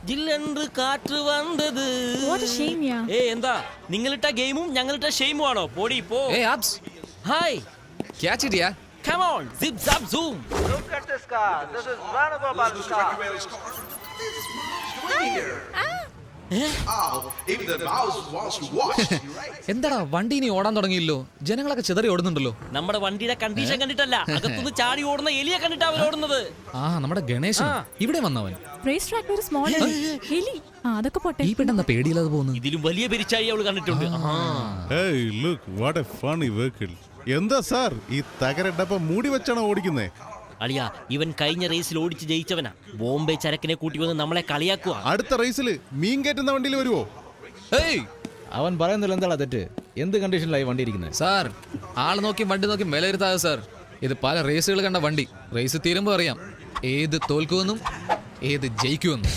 ജില്ലെன்று കാറ്റ് വന്നത്. What a shame, yeah. എന്താ നിങ്ങളിട്ട ഗെയിമും ഞങ്ങളിട്ട ഷെയിമും ആണോ? പോടി പോ. Hi, Catch it, yeah. come on, zip zap zoom. Look at this car. This is Ranagopal's car. Even the mouse wants to watch you, right? എന്താടാ വണ്ടി ഇനി ഓടാൻ തുടങ്ങിയില്ലോ? ജനങ്ങളൊക്കെ ചിതറി ഓടുന്നുണ്ടല്ലോ. നമ്മുടെ വണ്ടിയുടെ കണ്ടീഷൻ കണ്ടിട്ടല്ല, അകത്തുനിന്ന് ചാടി ഓടുന്ന എലിയെ കണ്ടിട്ടാ അവർ ഓടുന്നത്. നമ്മുടെ ഗണേശൻ ഇവിടെ വന്നവൻ. Race track ഒരു small എലി. അതൊക്കെ പോട്ടെ. ഈ പെട്ടെന്ന് പേടിയില്ലാതെ പോകുന്നു. ഇതിലും വലിയ പെരിച്ചാഴി അവള് കണ്ടിട്ടുണ്ട്. Hey, look, what a funny vehicle. എന്താ സാർ ഈ തകരടപ്പം മൂടി വെച്ചാണോ ഓടിക്കുന്നേ? അളിയാ, ഇവൻ കഴിഞ്ഞ റേസിൽ ഓടിച്ച് ജയിച്ചവനാ. ബോംബെ ചരക്കിനെ കൂട്ടി വന്ന് നമ്മളെ കളിയാക്കുക. അടുത്ത റേസിൽ മീൻ കയറ്റുന്ന വണ്ടിയിൽ വരുവോ? അവൻ പറയുന്നില്ല, എന്താ തെറ്റ്? എന്ത് കണ്ടീഷനിലായി വണ്ടി ഇരിക്കുന്നത്? സാർ, ആള് നോക്കി വണ്ടി നോക്കി വിലയിരുത്താതെ സാർ. ഇത് പല റേസുകൾ കണ്ട വണ്ടി. റേസ് തീരുമ്പോൾ അറിയാം ഏത് തോൽക്കുമെന്നും ഏത് ജയിക്കുമെന്നും.